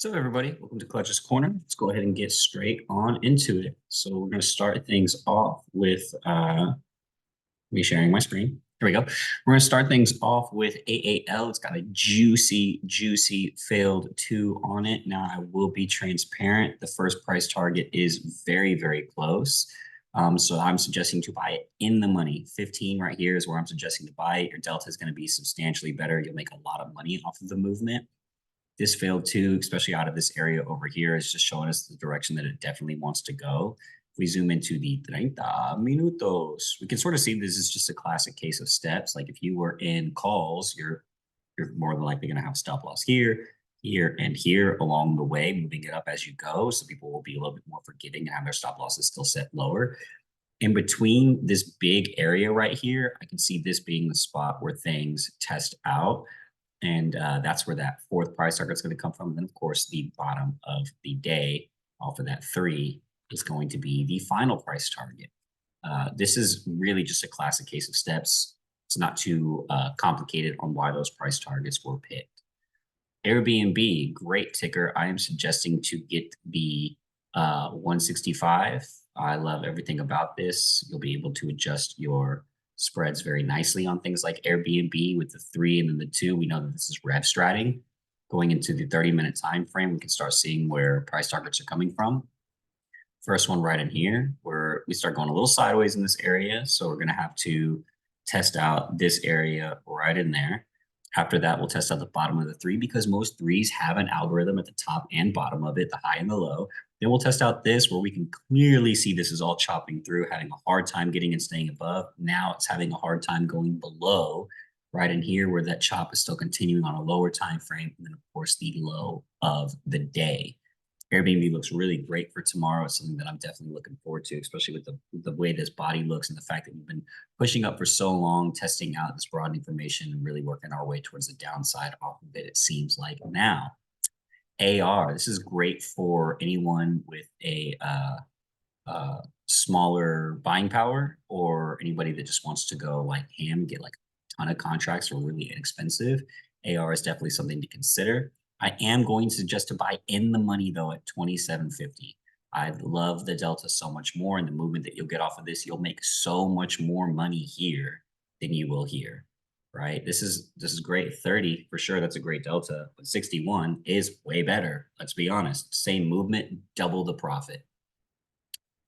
So everybody, welcome to Clutch's Corner. Let's go ahead and get straight on into it. So we're going to start things off with me sharing my screen. Here we go. We're going to start things off with AAL. It's got a juicy failed 2 on it. Now I will be transparent. The first price target is very close. So I'm suggesting to buy it in the money. 15 right here is where I'm suggesting to buy it. Your delta is going to be substantially better. You'll make a lot of money off of the movement. This failed too, especially out of this area over here, is just showing us the direction that it definitely wants to go. If we zoom into the 30 minutos, we can sort of see this is just a classic case of steps. Like if you were in calls, you're more than likely going to have stop loss here, here, and here along the way, moving it up as you go. So people will be a little bit more forgiving and have their stop losses still set lower. In between this big area right here, I can see this being the spot where things test out. And that's where that fourth price target is going to come from. And then, of course, the bottom of the day off of that 3 is going to be the final price target. This is really just a classic case of steps. It's not too complicated on why those price targets were picked. Airbnb, great ticker. I am suggesting to get the 165. I love everything about this. You'll be able to adjust your spreads very nicely on things like Airbnb with the 3 and then the 2. We know that this is rev stratting. Going into the 30-minute time frame, we can start seeing where price targets are coming from. First one right in here, where we start going a little sideways in this area. So we're going to have to test out this area right in there. After that, we'll test out the bottom of the 3 because most 3s have an algorithm at the top and bottom of it, the high and the low. Then we'll test out this where we can clearly see this is all chopping through, having a hard time getting and staying above. Now it's having a hard time going below right in here where that chop is still continuing on a lower time frame. And then, of course, the low of the day. Airbnb looks really great for tomorrow. It's something that I'm definitely looking forward to, especially with the way this body looks and the fact that we've been pushing up for so long, testing out this broad information and really working our way towards the downside off of it, it seems like now. AR, this is great for anyone with a smaller buying power or anybody that just wants to go like ham, get like a ton of contracts for really inexpensive. AR is definitely something to consider. I am going to suggest to buy in the money though at 27.50. I love the delta so much more, and the movement that you'll get off of this, you'll make so much more money here than you will here, right? This is great. 30 for sure, that's a great delta, but 61 is way better. Let's be honest. Same movement, double the profit.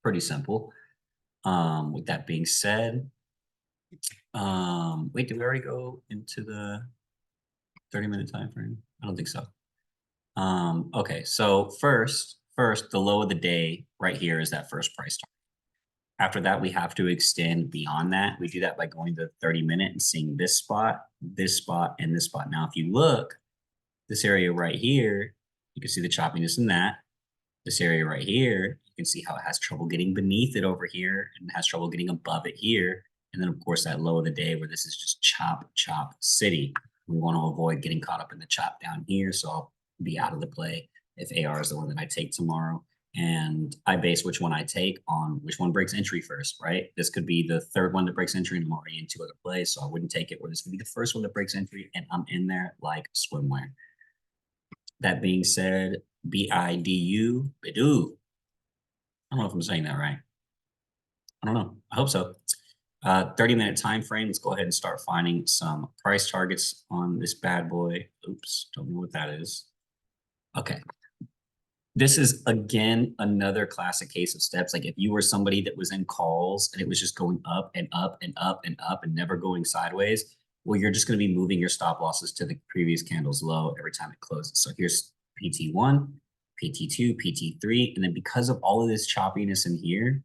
Pretty simple. With that being said, wait, did we already go into the 30-minute time frame? I don't think so. Okay, so first, the low of the day right here is that first price target. After that, we have to extend beyond that. We do that by going to 30-minute and seeing this spot, and this spot. Now, if you look, this area right here, you can see the choppiness in that. This area right here, you can see how it has trouble getting beneath it over here and has trouble getting above it here. And then, of course, that low of the day where this is just chop city. We want to avoid getting caught up in the chop down here. So I'll be out of the play if AR is the one that I take tomorrow. And I base which one I take on which one breaks entry first, right? This could be the third one that breaks entry and I'm already in 2 other plays, so I wouldn't take it. Or this could be the first one that breaks entry and I'm in there like swimwear. That being said, BIDU, BIDU. I don't know if I'm saying that right. I don't know. I hope so. 30-minute time frame. Let's go ahead and start finding some price targets on this bad boy. Oops, don't know what that is. Okay. This is, again, another classic case of steps. Like if you were somebody that was in calls and it was just going up and up and up and up and never going sideways, well, you're just going to be moving your stop losses to the previous candle's low every time it closes. So here's PT1, PT2, PT3. And then because of all of this choppiness in here,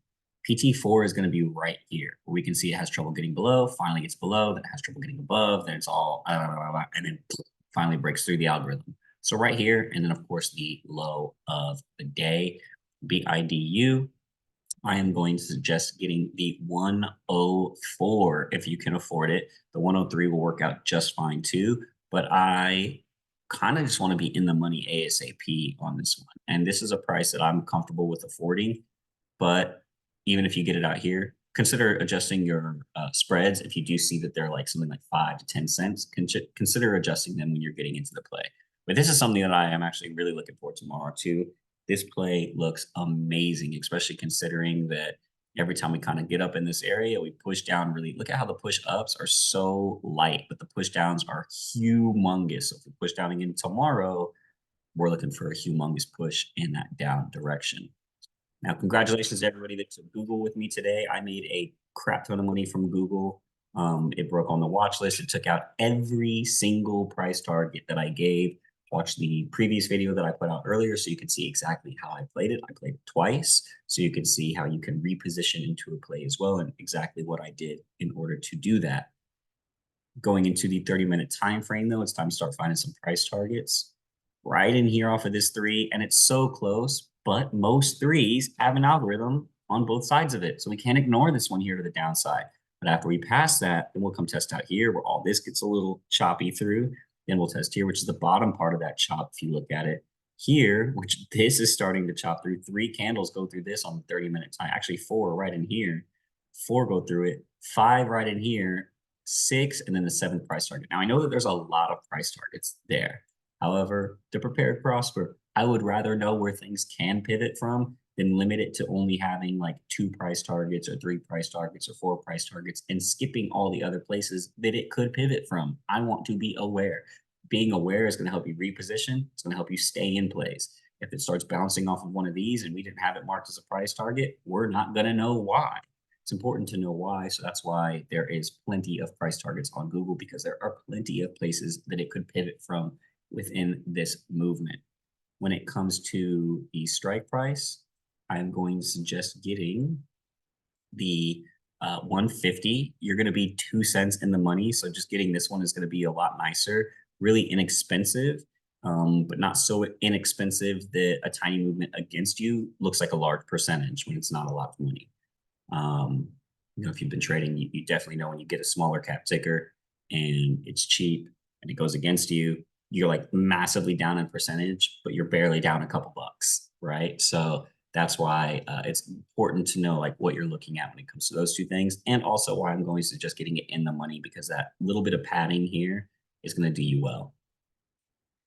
PT4 is going to be right here, where we can see it has trouble getting below, finally gets below, then it has trouble getting above, then it's all, and then finally breaks through the algorithm. So right here, and then of course the low of the day, BIDU, I am going to suggest getting the 104 if you can afford it. The 103 will work out just fine too, but I kind of just want to be in the money ASAP on this one. And this is a price that I'm comfortable with affording, but even if you get it out here, consider adjusting your spreads. If you do see that they're like something like 5 to 10 cents, consider adjusting them when you're getting into the play. But this is something that I am actually really looking forward to tomorrow too. This play looks amazing, especially considering that every time we kind of get up in this area, we push down really. Look at how the push ups are so light, but the push downs are humongous. So if we push down again tomorrow, we're looking for a humongous push in that down direction. Now, congratulations to everybody that took Google with me today. I made a crap ton of money from Google. It broke on the watch list. It took out every single price target that I gave. Watch the previous video that I put out earlier so you can see exactly how I played it. I played it twice, so you can see how you can reposition into a play as well and exactly what I did in order to do that. Going into the 30-minute time frame, though, it's time to start finding some price targets right in here off of this 3, and it's so close, but most 3s have an algorithm on both sides of it, so we can't ignore this one here to the downside. But after we pass that, then we'll come test out here where all this gets a little choppy through. Then we'll test here, which is the bottom part of that chop if you look at it. Here, which this is starting to chop through. 3 candles go through this on the 30-minute time. Actually, 4 right in here. 4 go through it. 5 right in here. 6, and then the 7th price target. Now, I know that there's a lot of price targets there. However, to prepare to prosper, I would rather know where things can pivot from than limit it to only having like 2 price targets or 3 price targets or 4 price targets and skipping all the other places that it could pivot from. I want to be aware. Being aware is going to help you reposition. It's going to help you stay in place. If it starts bouncing off of one of these and we didn't have it marked as a price target, we're not going to know why. It's important to know why, so that's why there is plenty of price targets on Google, because there are plenty of places that it could pivot from within this movement. When it comes to the strike price, I'm going to suggest getting the 150. You're going to be 2 cents in the money, so just getting this one is going to be a lot nicer. Really inexpensive, but not so inexpensive that a tiny movement against you looks like a large percentage when it's not a lot of money. If you've been trading, you definitely know when you get a smaller cap ticker and it's cheap and it goes against you, you're like massively down in percentage, but you're barely down a couple bucks, right? So that's why it's important to know like what you're looking at when it comes to those 2 things, and also why I'm going to suggest getting it in the money, because that little bit of padding here is going to do you well.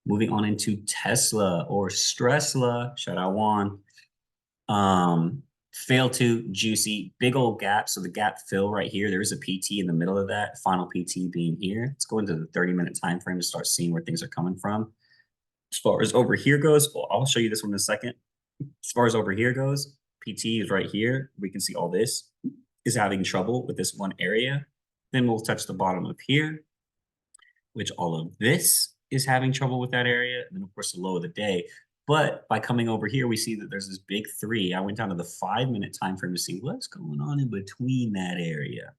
Moving on into Tesla or Stressla, shout out Juan. Fail to juicy, big old gap. So the gap fill right here, there is a PT in the middle of that, final PT being here. Let's go into the 30-minute time frame to start seeing where things are coming from. As far as over here goes, well, I'll show you this one in a second. As far as over here goes, PT is right here. We can see all this is having trouble with this one area. Then we'll touch the bottom of here, which all of this is having trouble with that area. And then of course the low of the day. But by coming over here, we see that there's this big 3. I went down to the 5-minute time frame to see what's going on in between that area,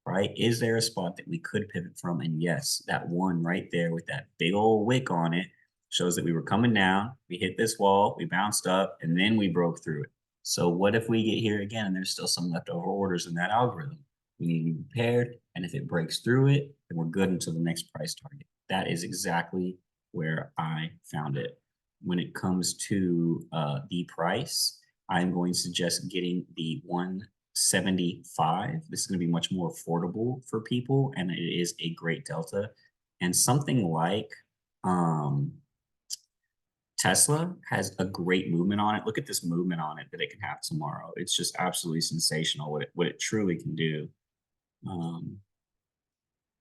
right? Is there a spot that we could pivot from? And yes, that one right there with that big old wick on it shows that we were coming down. We hit this wall, we bounced up, and then we broke through it. So what if we get here again and there's still some leftover orders in that algorithm? We need to be prepared, and if it breaks through it, then we're good until the next price target. That is exactly where I found it. When it comes to the price, I'm going to suggest getting the 175. This is going to be much more affordable for people, and it is a great delta. And something like Tesla has a great movement on it. Look at this movement on it that it can have tomorrow. It's just absolutely sensational what it truly can do.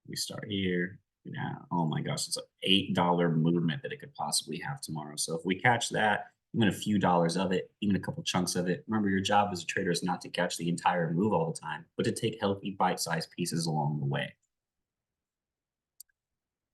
We start here. Yeah, oh my gosh, it's an $8 movement that it could possibly have tomorrow. So if we catch that, even a few dollars of it, even a couple chunks of it, remember your job as a trader is not to catch the entire move all the time, but to take healthy bite-sized pieces along the way.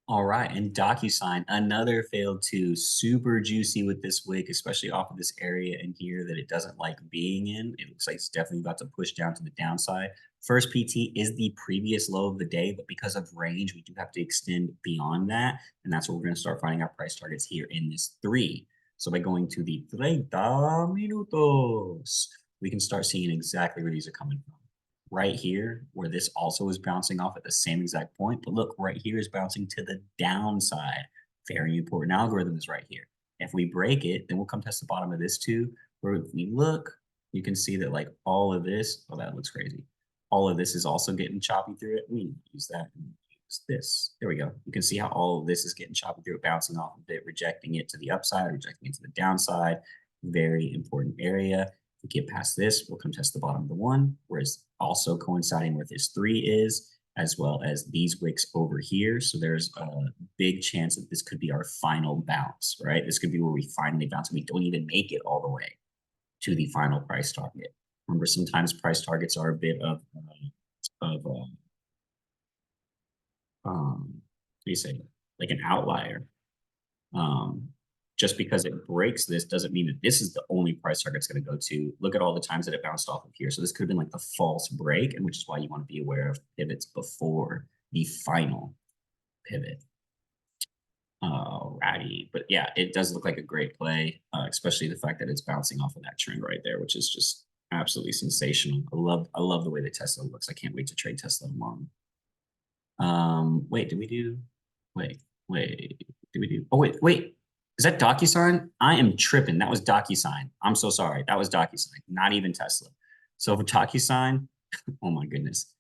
All right, and DocuSign, another failed to, super juicy with this wick, especially off of this area in here that it doesn't like being in. It looks like it's definitely about to push down to the downside. First PT is the previous low of the day, but because of range, we do have to extend beyond that. And that's where we're going to start finding our price targets here in this 3. So by going to the 30 minutos, we can start seeing exactly where these are coming from. Right here, where this also is bouncing off at the same exact point, but look, right here is bouncing to the downside. Very important algorithm is right here. If we break it, then we'll come test the bottom of this too, where if we look, you can see that like all of this, oh, that looks crazy. All of this is also getting choppy through it. We use that. is this. There we go. You can see how all of this is getting chopped through, bouncing off of it, rejecting it to the upside, rejecting it to the downside. Very important area. If we get past this, we'll come test the bottom of the 1, whereas also coinciding where this 3 is, as well as these wicks over here. So there's a big chance that this could be our final bounce, right? This could be where we finally bounce and we don't even make it all the way to the final price target. Remember, sometimes price targets are a bit of what do you say, like an outlier. Just because it breaks this doesn't mean that this is the only price target it's going to go to. Look at all the times that it bounced off of here. So this could have been like the false break, and which is why you want to be aware of pivots before the final pivot. Alrighty, but yeah, it does look like a great play, especially the fact that it's bouncing off of that trend right there, which is just absolutely sensational. I love the way that Tesla looks. I can't wait to trade Tesla tomorrow. Wait, did we do? Wait, did we do? Oh, wait. Is that DocuSign? I am tripping. That was DocuSign. I'm so sorry. That was DocuSign, not even Tesla. So for DocuSign, oh my goodness,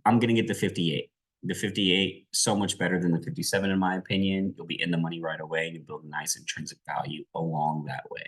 I'm going to get the 58. The 58, so much better than the 57, in my opinion. You'll be in the money right away. You build a nice intrinsic value along that way.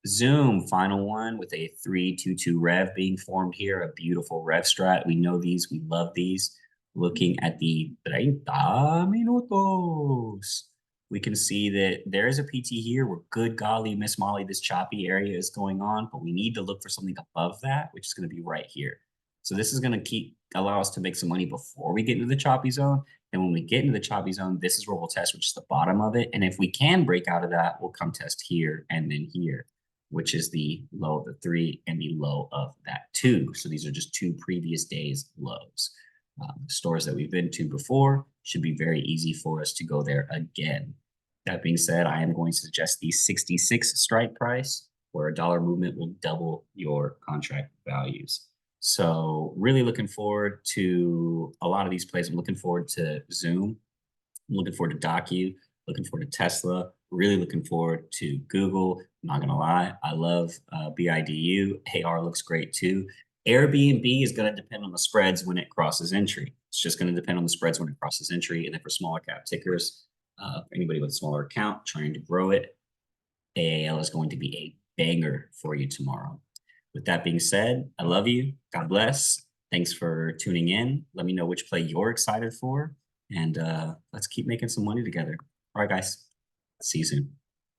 Zoom, final one with a 322 rev being formed here. A beautiful rev strat. We know these. We love these. Looking at the 30 minutos, we can see that there is a PT here where, good golly, Miss Molly, this choppy area is going on, but we need to look for something above that, which is going to be right here. So this is going to allow us to make some money before we get into the choppy zone. And when we get into the choppy zone, this is where we'll test, which is the bottom of it. And if we can break out of that, we'll come test here and then here, which is the low of the 3 and the low of that 2. So these are just 2 previous days lows. Stores that we've been to before should be very easy for us to go there again. That being said, I am going to suggest the 66 strike price, where a dollar movement will double your contract values. So really looking forward to a lot of these plays. I'm looking forward to Zoom. I'm looking forward to DOCU, looking forward to Tesla, really looking forward to Google. I'm not going to lie, I love BIDU. AR looks great too. Airbnb is going to depend on the spreads when it crosses entry. It's just going to depend on the spreads when it crosses entry. And then for smaller cap tickers, for anybody with a smaller account trying to grow it, AAL is going to be a banger for you tomorrow. With that being said, I love you. God bless. Thanks for tuning in. Let me know which play you're excited for. And let's keep making some money together. All right, guys. See you soon.